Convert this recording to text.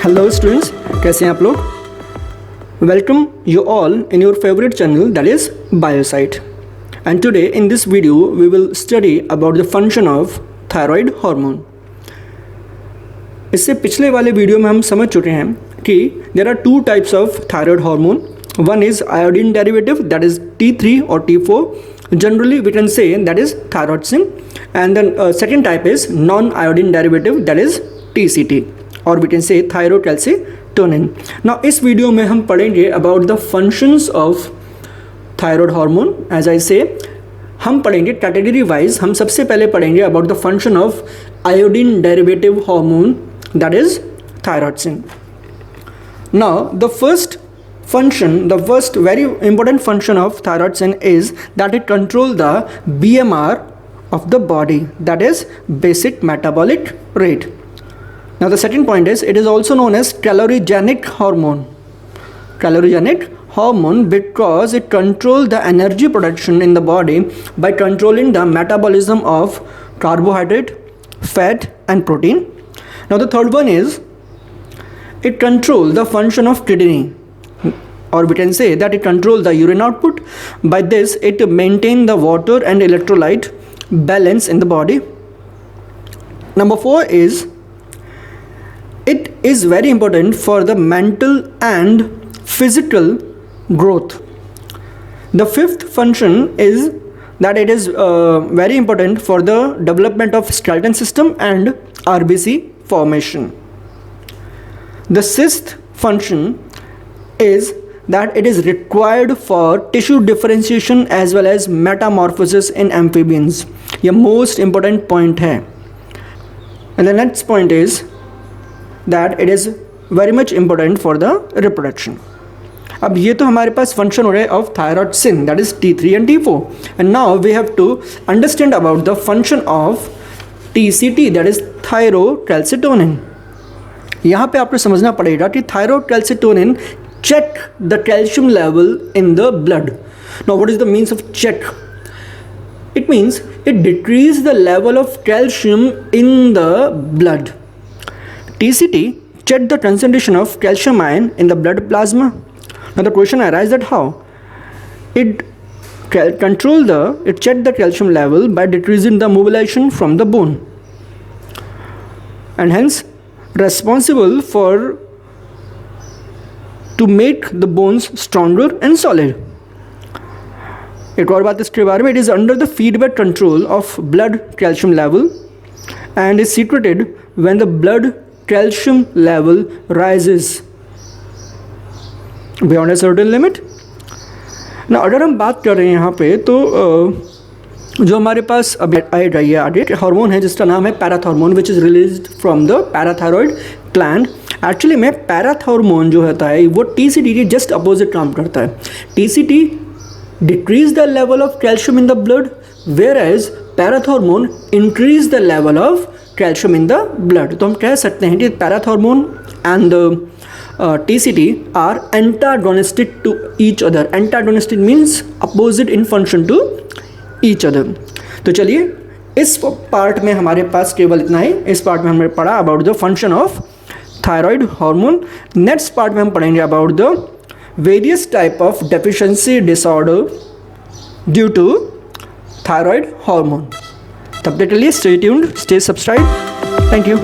Hello students, कैसे हैं आप लोग। Welcome you all in your favourite channel that is Biosite. And today in this video we will study about the function of thyroid hormone. इससे पिछले वाले video में हम समझ चुके हैं कि there are two types of thyroid hormone. One is iodine derivative that is T3 और T4. Generally we can say that is thyroxine, and then second type is non-iodine derivative that is TCT, or we can say thyrocalcitonin. Now इस video में हम पढ़ेंगे about the functions of thyroid hormone. As I say, हम पढ़ेंगे category wise. हम सबसे पहले पढ़ेंगे about the function of iodine derivative hormone that is thyroxine. Now the first very important function of thyroxine is that it controls the BMR of the body, that is basic metabolic rate. Now the second point is it is also known as calorigenic hormone because it controls the energy production in the body by controlling the metabolism of carbohydrate, fat and protein. Now the third one is it controls the function of kidney, or we can say that it controls the urine output. By this it maintains the water and electrolyte balance in the body. Number 4 is it is very important for the mental and physical growth. The fifth function is that it is very important for the development of skeleton system and RBC formation. The sixth function is that it is required for tissue differentiation as well as metamorphosis in amphibians. ये most important point है. And the next point is that it is very much important for the reproduction. अब ये तो हमारे पास function हो रहा है of thyroxine that is T3 and T4. And now we have to understand about the function of TCT that is thyrocalcitonin. यहाँ पे आपको समझना पड़ेगा कि thyrocalcitonin check the calcium level in the blood. Now what is the means of check? It means it decreases the level of calcium in the blood. TCT check the concentration of calcium ion in the blood plasma. Now the question arises that how it check the calcium level by decreasing the mobilization from the bone, and hence responsible for to make the bones stronger and solid. एक और बात इसके बारे में, it is under the feedback control of blood calcium level and is secreted when the blood calcium level rises beyond a certain limit. ना अगर हम बात कर रहे हैं यहाँ पे तो जो हमारे पास अभी आगे हार्मोन है जिसका नाम है parathormone which is released from the parathyroid gland. Actually में पैराथॉर्मोन जो होता है वो TCT के जस्ट अपोजिट काम करता है. TCT decrease the level of calcium in the blood, whereas parathormone increase the level of calcium in the blood. तो हम कह सकते हैं कि पैराथॉर्मोन and TCT are antagonistic to each other. Antagonistic means opposite in function to each other. तो चलिए इस पार्ट में हमारे पास केवल इतना ही. इस पार्ट में हमने पढ़ा about the function of thyroid hormone. Next part में हम पढ़ेंगे about the various type of deficiency disorder due to thyroid hormone. तब तक के लिए stay tuned, stay subscribe. Thank you.